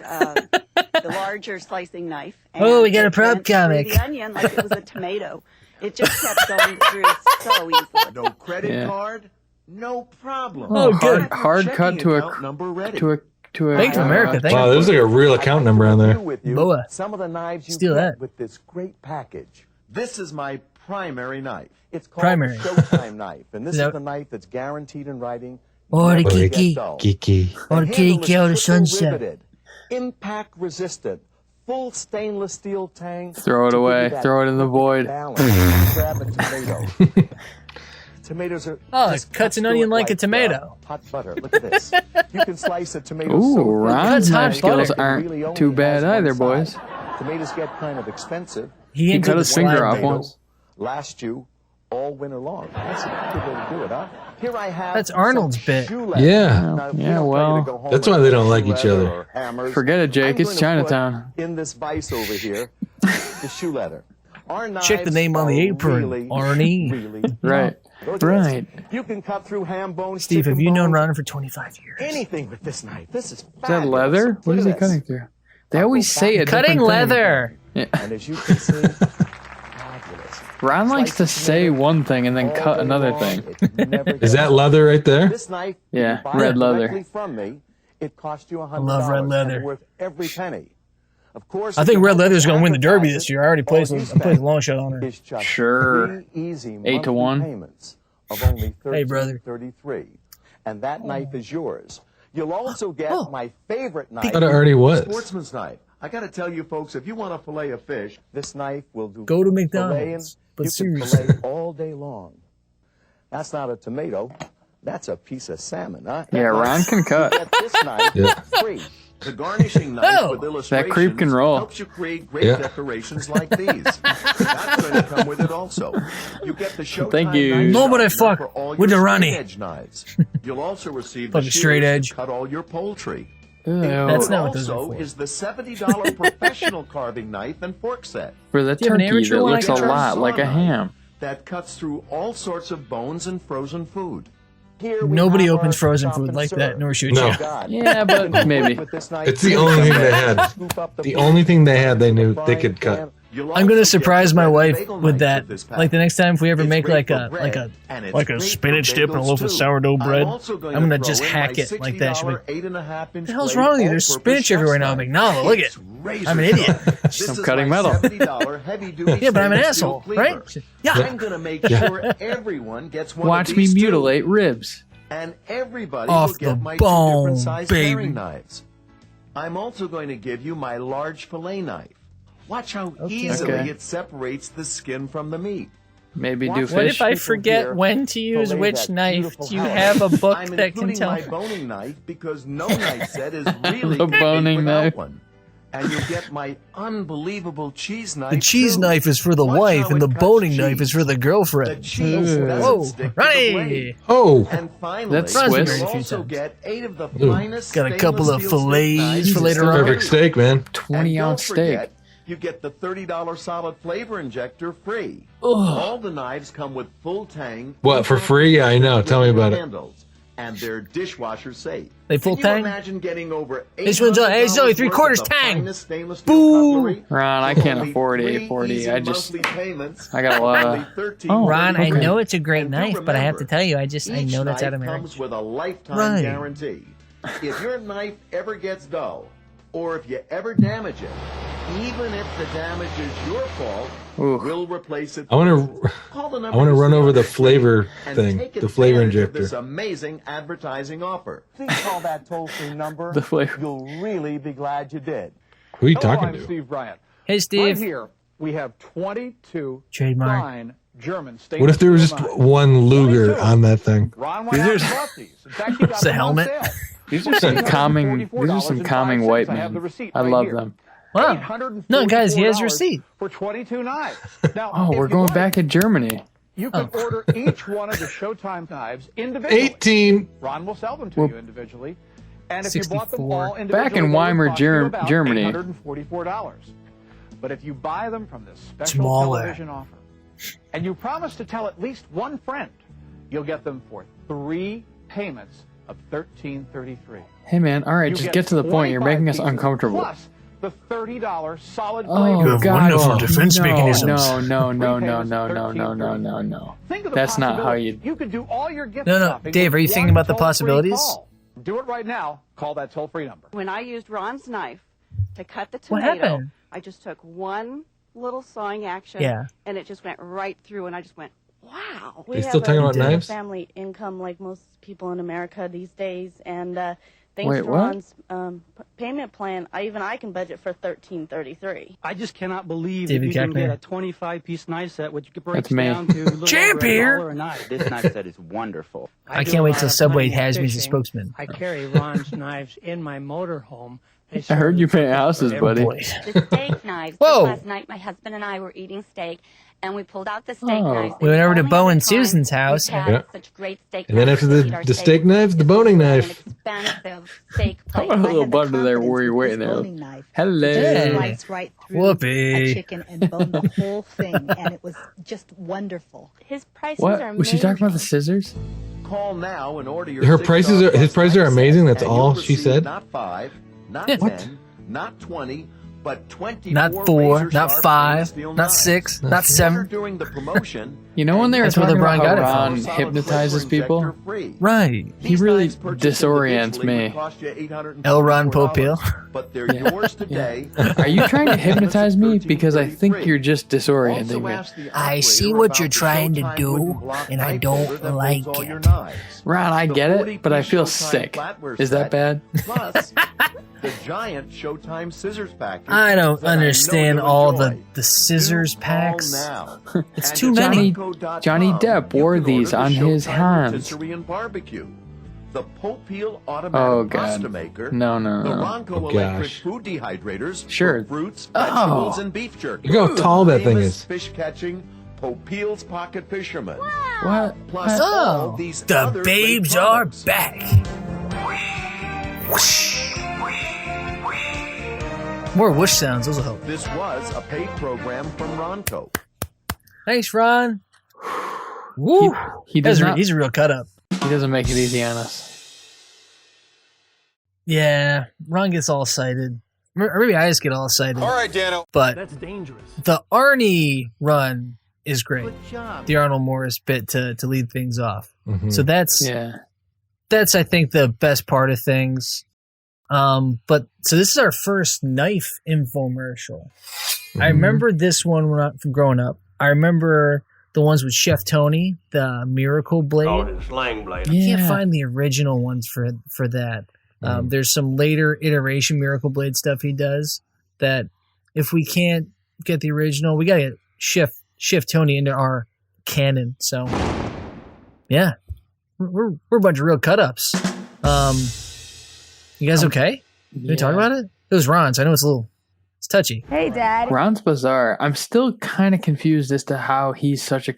the larger slicing knife. Oh, we got a it prop went through comic. The onion like it was a tomato. It just kept going through so easily. No credit Yeah. card? No problem. Oh, good. Hard cut to Checking account number ready. a Bank of America, thank Wow, you. there's like a real account number on there. With you Boa. some of the knives you Steal get that. with this great package. This is my primary knife. It's called Primary. the Showtime knife, and this Yep. is the knife that's guaranteed in writing. Or the never to Kiki. get dull. Kiki. The Or the handle Kiki is out of triple sunset. riveted, impact resistant, full stainless steel tang. Throw it to give away. you that Throw it in the void. balance. Grab a tomato. Tomatoes are Oh, just it cuts cut an through onion it like a tomato. hot butter. Look at this. You can slice a tomato. Ooh, so thin Ron's that knife it skills really aren't only too bad has one either, side. boys. Tomatoes get kind of expensive. He He into cut the his finger slide off tomato. once. Last you all winter long. That's a good way to do it, huh? Here I have That's Arnold's some bit. shoe leather. Yeah. Now, we Yeah, don't tell you well, to go home that's and why they buy don't like shoe each leather other. or hammers. Forget it, Jake. I'm It's going to Chinatown. put in this vise over here, the shoe leather. Our Check the knives name on the are apron, really, Arnie. really Right. Look at this. Right. You can cut through ham bones, Steve, have chicken you known bones, Ron for 25 years? anything with this knife. This is Is that fabulous. leather? Look What at is he this. cutting through? They always say a Cutting different thing. leather. Yeah. And as you can see, fabulous. Ron likes to say one thing and then All cut day another long, thing. it never Is gets that old. leather right there? This knife, Yeah, you buy red it leather. directly from me. It cost you $100. love red leather. And worth every penny. Of course, I if think you Red help Leather's us going to win the Derby advertise this it, year. I already all placed you I placed a spend long shot on her. is just Sure. 3 easy 8 to 1. monthly payments of only Hey, brother. $13.33, and that knife is yours. You'll also get my favorite knife, I thought it already was. sportsman's knife. I got to tell you, folks, if you want to fillet a fish, this knife will do. Go to filleting. McDonald's, but you can seriously. fillet all day long. That's not a tomato. That's a piece of salmon, huh? Yeah, Ron can cut. You get this knife Yeah. free. The garnishing knife Oh, with illustrations creep can roll. helps you create great Yeah. decorations like these. That's going to come with it also. You get the Showtime Thank you. knife Nobody sharpener fuck for all with your the Ronnie. straight edge knives. You'll also receive the Fucking straight shears edge. to cut all your poultry. Ew. That's not what those are Also for. is the $70 professional carving knife and fork set For the Do you have an turkey amateur that one I looks can a try? lot like a ham. that cuts through all sorts of bones and frozen food. Here we Nobody have opens our frozen chop food and like serve. that, nor should No. you. God. Yeah, but maybe. With this knife, It's the only thing they had. scoop up The only thing they had they knew they could cut. You'll I'm gonna also surprise get my the wife bagel with knife that. this Like the pack. next time if we ever It's make great like for a bread, and it's like a great for spinach dip and a bagels, loaf of too. sourdough bread, I'm also going I'm gonna to just throw in hack my it like that. She'll be like, $60 8.5-inch "What the hell's blade wrong with you? all-purpose There's spinach everywhere now." I'm like, "No, look it. I'm an idiot." I'm cutting metal. Yeah, but I'm an asshole, right? Yeah. I'm going to make sure everyone gets one Watch of me these too. mutilate ribs. And everybody Off will get the my bone, 2 different size baby. paring knives. I'm also going to give you my large fillet knife. Watch how easily Okay. it separates the skin from the meat. Maybe do Watch What fish. if I people forget here when to use fillet which that knife? beautiful Do you house. have a book I'm that can including tell my me? boning knife because no knife set is really The complete boning without knife. one. And you'll get my unbelievable cheese knife. The cheese too. knife is for the Watch wife, how and the it cuts boning knife cheese. is for the The girlfriend. cheese doesn't Whoa, stick to the Ronnie! blade. Oh, And finally, That's you'll Swiss. also get 8 of the Ooh. finest Got a couple of stainless steel steak fillets knives for in later the on. perfect steak, man. 20-ounce don't steak. forget, you get the $30 solid flavor injector free. Ugh. All the knives come with full tang. What, for free? Yeah, I know. Tell me about it. Handles, and they're dishwasher safe. They full Can tang? you imagine getting over This one's only- it's only $800 3/4 worth of the tang. finest stainless steel Boo! cutlery Ron, I for can't only afford 3 $8.40. easy I just- monthly payments I got a lot of- only $13. Oh, Ron, I okay. know it's a great And do knife, but I have to remember, tell you, I know that's out of Each my knife range. comes with a lifetime Right. guarantee. If your knife ever gets dull, or if you ever damage it, even if the damage is your fault, Ooh. we'll replace it. I want to. Call the I number want to you run see over on the screen flavor and thing, take the flavor advantage of this injector. amazing advertising offer. Please call that toll-free number. The flavor. You'll really be glad you did. Who are you Hello, talking I'm to? Steve Bryant. Hey, Right Steve. here, we have 22 Trademark. fine German stainless What if there was steel just knives. one Luger on that thing? Ron These went out are- and bought these. In fact, he got It's a them on helmet. sale. These are some calming. These are some calming white $845.05. I have the men. receipt I right love here. them. Wow. No, guys, he has your receipt. For 22 knives. Now, Oh, if we're you going like, back in Germany. You can order each one of the Showtime knives individually. 18. Ron will sell them to you individually. And if you bought them 64. all individually, Back in they would Weimar, cost you about Germany. $844. But if you buy them from this special Smaller. television offer, and you promise to tell at least one friend, you'll get them for 3 payments of $13.33. Hey man, all right, You just get to the point. You're 25 making us pieces uncomfortable. Plus the $30 solid Oh blade. God! wonderful defense no, mechanisms. No, no, no, Three no, payments no, of no, no, no, no, no. Think of the That's not how possibilities. you. You could do all your gift No, no, shopping Dave, with are you thinking one about the toll-free possibilities? call. Do it right now. Call that toll-free number. When I used Ron's knife to cut the What tomato, happened? I just took one little sawing action. Yeah. And it just went right through, and I just went, wow. They still talking about knives? Family income like most people in America these days, and thanks Wait, to what? Ron's payment plan, I can budget for $13.33. I just cannot believe David that you can Cackner. get a 25-piece knife set, which breaks That's me. down to a little Champ over here. $1 a knife. This knife set is wonderful. I do can't a wait lot till of Subway hunting and has me as a fishing. spokesman. I carry Ron's knives in my motorhome. I heard you paint houses, buddy. Boy. The steak knives. Whoa. Last night, my husband and I were eating steak, and we pulled out the steak Oh. knives. We went over to Only Bo at and the time Susan's house. we've had Yeah. such great steak And then knives after to eat our the steak knives, the boning knife. Expensive steak I plate. want a I little had the butter there confidence where you're with waiting this there. boning knife. Hello. Hey. Slice right through Whoopee. a chicken and bone the whole thing, and it was just wonderful. His prices What? are Was she talking about the amazing. scissors? Call now and order your Her $6 prices are- his plus prices are knife amazing, set, that's and all you'll she receive said? Not 5, not Yeah. 10, What? not 20, but 24 Not 4, razor not sharp 5, stainless steel not knives. 6, not Order 7. during the promotion. You know when they were That's where talking LeBron about got how it from. Ron hypnotizes people? Right. He really disorients me. L. Ron Popeil. But they're yours today. Are you trying to hypnotize me? Because I think you're just disorienting me. I see what you're trying to do, and I don't like it. Ron, I get it, but I feel sick. Is that bad? Plus, the giant Showtime scissors package. I don't that I know understand you'll all enjoy. the scissors Call packs. now. It's And too at many. Johnny Depp you wore can these order the on his Showtime hands. rotisserie and barbecue, the Popeil automatic Oh, God. pasta maker, No, no, the no. Ronco Oh, electric gosh. food dehydrators Sure. for fruits, Oh. vegetables, and beef jerky. Look how tall that thing Famous is. Fish catching Popeil's pocket fisherman. What? Plus all Oh, these the other great babes are products. back. More whoosh sounds, those will help. This was a paid program from Ronco. Thanks, Ron. Woo. He does not. He's a real cut up. He doesn't make it easy on us. Yeah, Ron gets all excited. Or maybe I just get all excited. All right, Dano. But That's dangerous. the Arnie run is great. Good job. The Arnold Morris bit to lead things off. Mhm. So that's I think the best part of things. But so this is our first knife infomercial. I remember this one from growing up. I remember the ones with Chef Tony, the Miracle Blade. Oh, the slang blade. I can't find the original ones for that. There's some later iteration Miracle Blade stuff he does that if we can't get the original, we gotta get Chef Tony into our canon. So yeah, we're a bunch of real cut ups. You guys okay? Did we talk about it? It was Ron's. I know it's touchy. Hey, Dad. Ron's bizarre. I'm still kind of confused as to how he's such a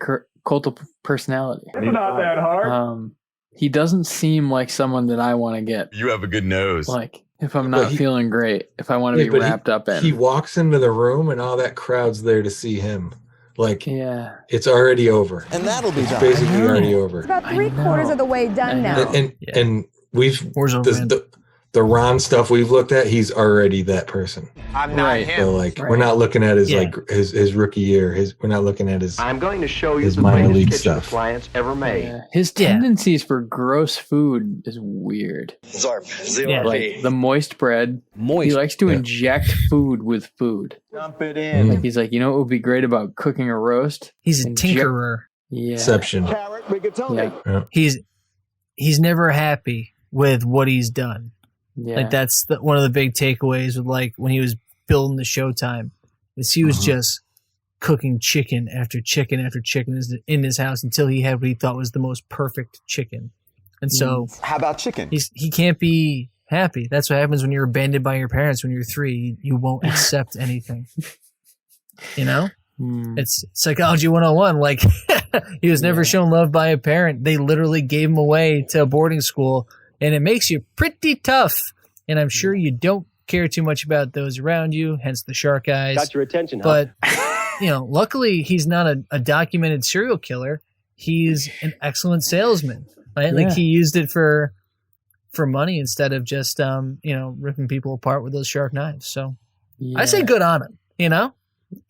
cult of personality. It's not that hard. He doesn't seem like someone that I want to get. You have a good nose. Like, if I'm not feeling great, if I want to be but wrapped up in. He walks into the room and all that crowd's there to see him. Like, yeah, it's already over. And that'll be It's done. basically already over. It's about 3/4 of the way done now. And we've Warzone the Ron stuff we've looked at, he's already that person. I'm not him. So like we're not looking at his like his rookie year. We're not looking at his I'm going to show you his the minor greatest league kitchen stuff. appliance ever made. Yeah. His tendencies for gross food is weird. Zarp, Like the moist bread. He likes to inject food with food. Dump it in. Like he's like, you know what would be great about cooking a roast? He's a tinkerer. Yeah. Exception. Carrot rigatoni. Yeah. He's never happy with what he's done. Yeah. Like that's one of the big takeaways with like when he was building the Showtime is he was just cooking chicken after chicken after chicken in his house until he had what he thought was the most perfect chicken. And so How about chicken? he can't be happy. That's what happens when you're abandoned by your parents when you're 3. You won't accept anything. You know? It's psychology 101. Like he was never shown love by a parent. They literally gave him away to a boarding school, and it makes you pretty tough. And I'm sure you don't care too much about those around you, hence the shark eyes. Got your attention, huh? But luckily he's not a documented serial killer. He's an excellent salesman, right? Like he used it for money instead of just ripping people apart with those sharp knives. So I say good on him.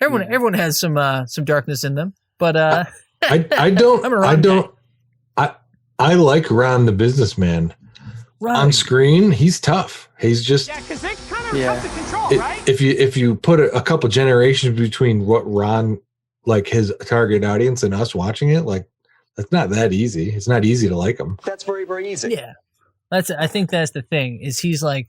Everyone has some darkness in them, but I don't. I like Ron the businessman. Ron. On screen, he's tough. He's just If you put a couple generations between what Ron, like his target audience, and us watching it, like that's not that easy. It's not easy to like him. That's very, very easy. Yeah. I think that's the thing, is he's like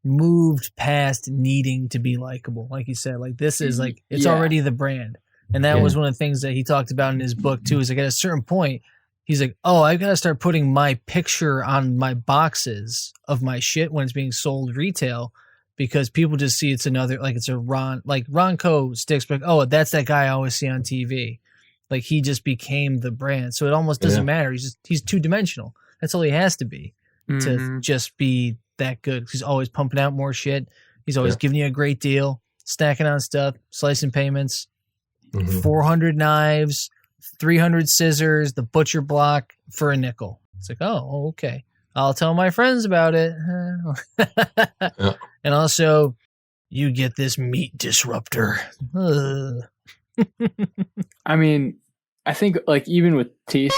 moved past needing to be likable. Like you said, like this is like, it's already the brand. And that was one of the things that he talked about in his book too, is like at a certain point, he's like, oh, I've got to start putting my picture on my boxes of my shit when it's being sold retail, because people just see it's another, like it's a Ronco sticks, but oh, that's that guy I always see on TV. Like he just became the brand. So it almost doesn't matter. He's two dimensional. That's all he has to be to just be that good. He's always pumping out more shit. He's always giving you a great deal, stacking on stuff, slicing payments, 400 knives, 300 scissors, the butcher block for a nickel. It's like, oh, okay. I'll tell my friends about it. And also, you get this meat disruptor. I mean, I think like even with Tease,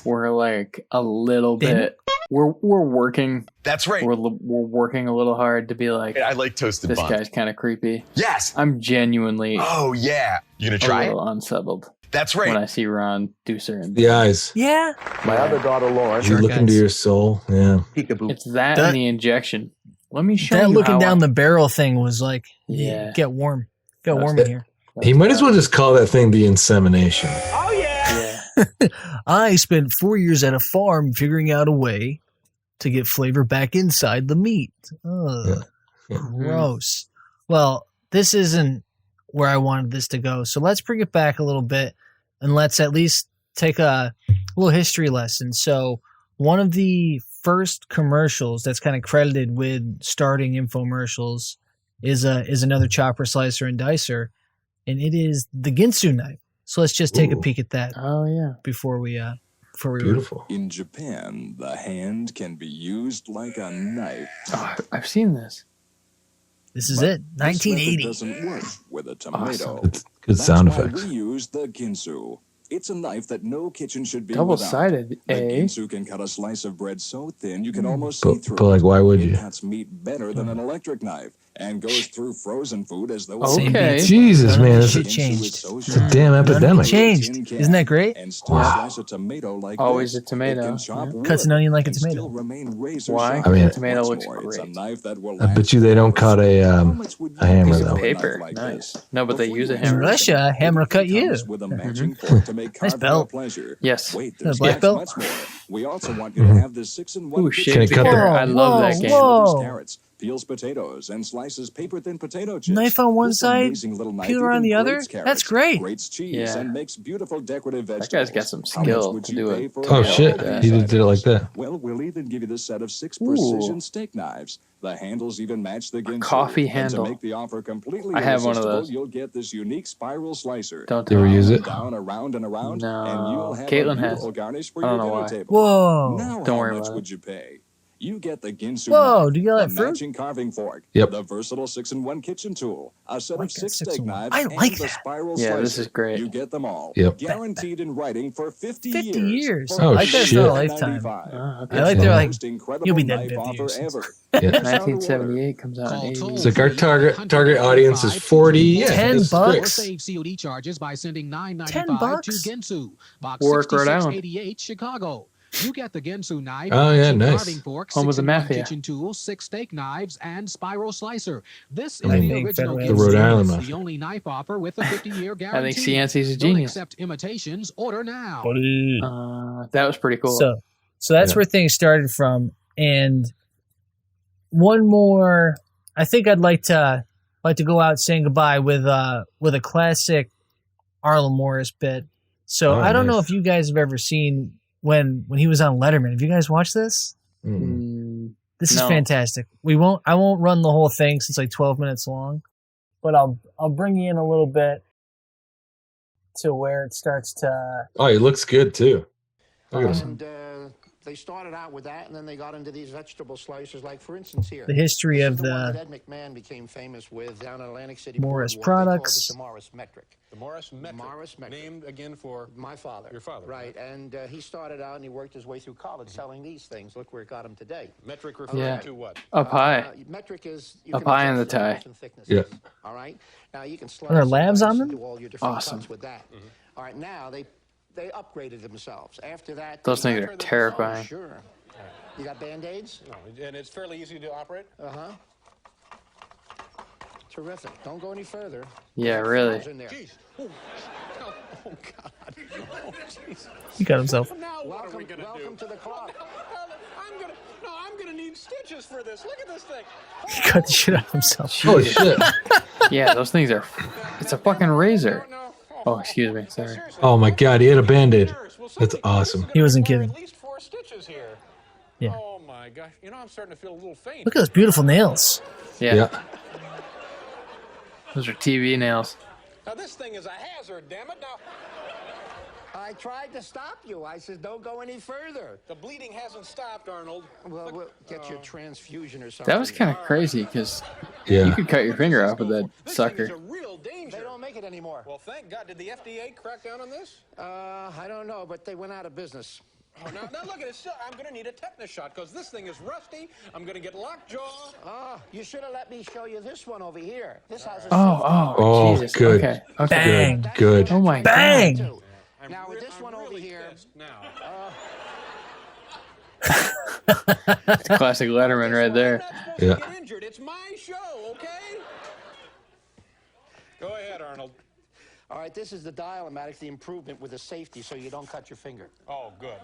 we're like a little bit. We're working. That's right. We're working a little hard to be like. I like toasted This bun. guy's kind of creepy. Yes. I'm genuinely. Oh yeah. You gonna try a it? little unsettled. That's right. When I see Ron do certain The eyes. Yeah. My other daughter, Lauren. You look into your soul. Yeah. It's that and the injection. Let me show you. That looking how down the barrel thing was like, Yeah. get warm. Get warm in here. He might as well just call that thing the insemination. I spent 4 years at a farm figuring out a way to get flavor back inside the meat. Ugh, gross. Well, this isn't where I wanted this to go. So let's bring it back a little bit and let's at least take a little history lesson. So one of the first commercials that's kind of credited with starting infomercials is another chopper, slicer, and dicer, and it is the Ginsu knife. So let's just take a peek at that. Oh yeah. Before we Beautiful. In Japan, the hand can be used like a knife. Oh, I've seen this. This is it. 1980. This method doesn't work with a tomato. Good sound That's why effects. we use the Ginsu. It's a knife that no kitchen should be Double-sided, without. The Ginsu can cut a slice of bread so thin you can almost see through But like, why would it. you? It cuts meat better than an electric knife and goes through frozen food as though Okay. Jesus, man, Shit changed. it's a damn epidemic. Changed. Isn't that great? And still slice a tomato like Always this. a tomato. It can chop wood Cuts an onion like a and tomato. still remain razor Why? sharp. I mean, tomato What's looks more, it's a great. knife that will I bet last you they don't cut a much would you hammer pay though. for a Paper. knife like Nice. this? No, but they use a In hammer. Russia, hammer cut you. Comes with a matching fork to make Nice carving a belt. pleasure. Yes. Wait, a there's black belt? much more. We also want you to have this 6-in-1 Ooh, kitchen Can it shit. cut the- I love that game. Whoa. carrots, peels potatoes, and slices paper-thin potato chips. Knife on one This side, amazing little knife peeler on even the other? grates carrots, That's great. grates cheese, Yeah. and makes beautiful decorative vegetables. That guy's got some How much skill would to you do pay it. for a Oh knife shit, like he this? did it like that. Well, we'll even give you the set of 6 Ooh. precision steak knives. The handles even match the Ginsu. coffee And handle. to make the offer completely I have one of irresistible, those. you'll get this unique spiral slicer. Don't You ever use it? Down, around, and around, No. and you'll have Caitlin a has. beautiful garnish for I your don't know dinner why. table. Whoa. Now, Don't how worry much about it. would you pay? You get the Ginsu Whoa, knife, do you got the that fruit? matching carving fork, Yep. the versatile 6-in-1 kitchen tool, a set like of that 6 steak 6-in-1. knives, I and like the that. spiral Yeah, slicer. this is great. You get them all. Yep. Guaranteed in writing for 50 50 years. For Oh, I like that it's shit. not a lifetime. $9.95. okay. I like It's they're the like, most incredible you'll be dead knife in 50 offer years. ever. Yeah. Here's how to order. 1978 comes out in 80. So our target audience is 40. Yeah, 10 that's bucks? great. Save COD charges by sending $9.95 $10 to Ginsu, Box Work Rhode Island. 6688, Chicago. You get the Ginsu knife, Oh, yeah, matching nice. carving fork, Home of the 6-in-1 mafia. kitchen tool, 6 steak knives, and spiral slicer. This is I the think original the Ginsu. Rhode Island It's mafia. the only knife offer with a 50-year I guarantee. think Cianci's a Don't genius. accept imitations. Order now. That was pretty cool. So that's where things started from. And one more, I think I'd like to go out saying goodbye with a classic Arnold Morris bit. So Oh, I don't know nice. if you guys have ever seen when he was on Letterman. Have you guys watched this? This is No. fantastic. I won't run the whole thing since it's like 12 minutes long, but I'll bring you in a little bit to where it starts to. Oh, he looks good too. Look at him. And they started out with that, and then they got into these vegetable slicers, like for instance here. The history of the one the that Ed McMahon became famous with down in Atlantic City. Morris Boardwalk. They called it products. the Morris metric. The Morris metric. Named again for my father. Your father. Right, and he started out and he worked his way through college selling these things. Look where it got him today. Metric referring to what? Up high. Metric is up high in the tie. Yeah. All right. Now you can slice. Are there labs on them? Do all your different Awesome. cuts with that. All right. Now they upgraded themselves. After that, Those things are terrifying. Sure. You got Band-Aids? No, and it's fairly easy to operate? Uh-huh. Terrific. Don't go any further. Yeah, really. Jeez. Oh, God. Oh, jeez. He cut himself. Now what are we going to do? Welcome to the club. I'm going to need stitches for this. Look at this thing. He cut the shit out of himself. Holy shit. Yeah, those things are. It's a fucking razor. Oh, excuse me. Sorry. Oh my God, he had a Band-Aid. That's awesome. He wasn't kidding. At least 4 stitches here. Yeah. Oh my gosh. You know, I'm starting to feel a little faint. Look at those beautiful nails. Yeah. Those are TV nails. Now this thing is a hazard, damn it. Now I tried to stop you. I said, don't go any further. the bleeding hasn't stopped, Arnold. Well, we'll get your transfusion or something. That was kind of crazy because Yeah. you could cut your finger off with that sucker. It's a real danger. They don't make it anymore. Well, thank God. Did the FDA crack down on this? I don't know, but they went out of business. Oh, now look at it. I'm going to need a tetanus shot because this thing is rusty. I'm going to get lockjaw. Oh, you should have let me show you this one over here. This has a Oh, Jesus. good. Okay. Bang. Good. Oh my Bang. God. Now with this one over here. Now. It's classic Letterman right there. Yeah. Get injured. It's my show, okay? Go ahead, Arnold. All right, this is the dial-o-matic, the improvement with the safety so you don't cut your finger. Oh, good.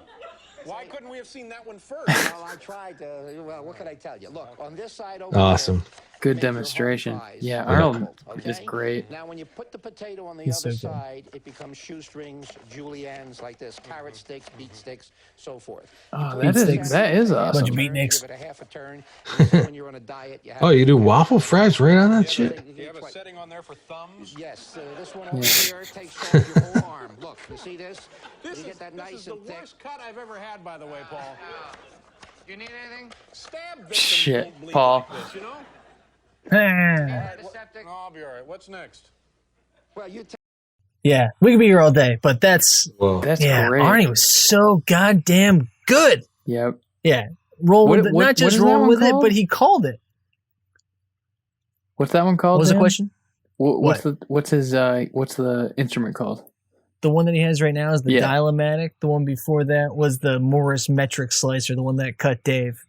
Why couldn't we have seen that one first? Well, I tried to. Well, what can I tell you? Look, on this side over Awesome. here, Good make your demonstration. home pies. Yeah, Arnold is Okay? great. Now, when you put the potato on the He's other so good. side, it becomes shoestrings, juliennes like this, carrot sticks, beet sticks, so forth. Oh, Beet that sticks. is Bunch awesome. of beatniks. Give it a half a turn. And so when you're on a diet, you have Oh, you do waffle fries right on that shit? Do you have a setting on there for thumbs? Yes, this one over here takes off your whole arm. Look, you see this? You get that nice This is the and thick. worst cut I've ever had, by the way, Paul. You need anything? Stab victims Shit, don't bleed Paul. like this, you know? Ah. No, I'll be all right. What's next? Well, you Yeah, we could be here all day, but that's Whoa. That's yeah. great. Arnie was so goddamn good. Yep. Yeah, roll What- with it. what- Not what just is that roll one with it, called? but he called it. What's that one called? What was the Dan? question? What's the instrument called? The one that he has right now is the Yeah. Dial-O-Matic. The one before that was the Morris metric slicer, the one that cut Dave.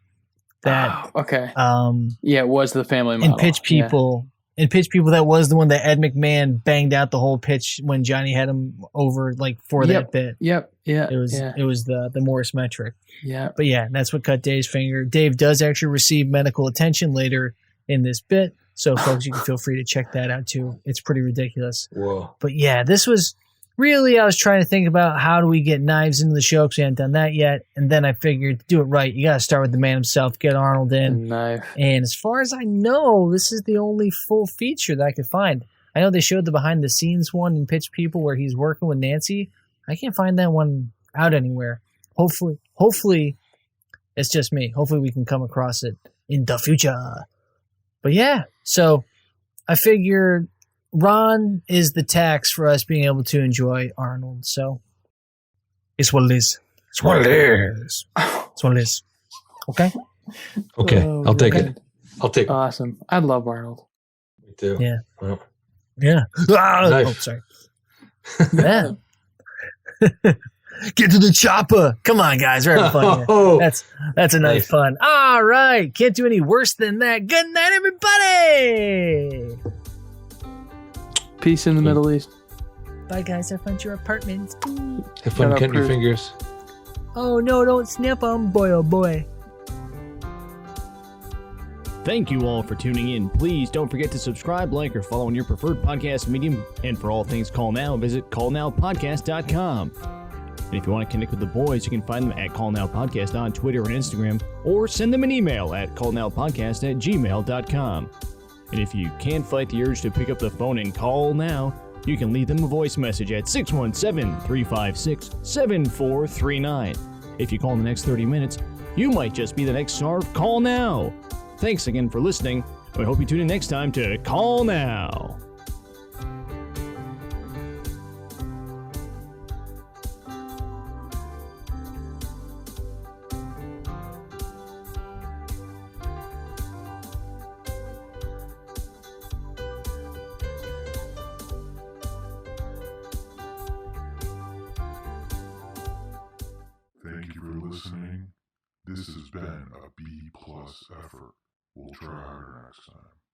That Oh, okay. um Yeah, it was the family model. in Pitch People. In Pitch People, that was the one that Ed McMahon banged out the whole pitch when Johnny had him over like for that bit. Yep. Yeah. It was Yeah. it was the Morris metric. Yeah. But yeah, that's what cut Dave's finger. Dave does actually receive medical attention later in this bit. So folks, you can feel free to check that out too. It's pretty ridiculous. Whoa. But yeah, this was really, I was trying to think about how do we get knives into the show because we hadn't done that yet. And then I figured to do it right, you got to start with the man himself, get Arnold in. Knife. And as far as I know, this is the only full feature that I could find. I know they showed the behind the scenes one in Pitch People where he's working with Nancy. I can't find that one out anywhere. Hopefully it's just me. Hopefully we can come across it in the future. But yeah, so I figured Ron is the tax for us being able to enjoy Arnold. So it's what it is. It's what it is. It's what it is. Okay? Okay, Oh, I'll take God. it. I'll take it. Awesome. I love Arnold. Me too. Yeah. Well, Yeah. Ah! Knife. Oh, sorry. Yeah. Get to the chopper. Come on, guys. We're having fun here. Oh. That's a nice fun. All right. Can't do any worse than that. Good night, everybody. Peace in the Middle East. Bye, guys. Have fun at your apartments. have fun Shut up, cutting your Bruce. fingers. Oh, no, don't snap them. Boy, oh, boy. Thank you all for tuning in. Please don't forget to subscribe, like, or follow on your preferred podcast medium. And for all things Call Now, visit callnowpodcast.com. And if you want to connect with the boys, you can find them at Call Now Podcast on Twitter and Instagram, or send them an email at callnowpodcast@gmail.com. And if you can't fight the urge to pick up the phone and call now, you can leave them a voice message at 617-356-7439. If you call in the next 30 minutes, you might just be the next star of Call Now. Thanks again for listening. We hope you tune in next time to Call Now. Thank you for listening. This has been a B+ effort. We'll try harder next time.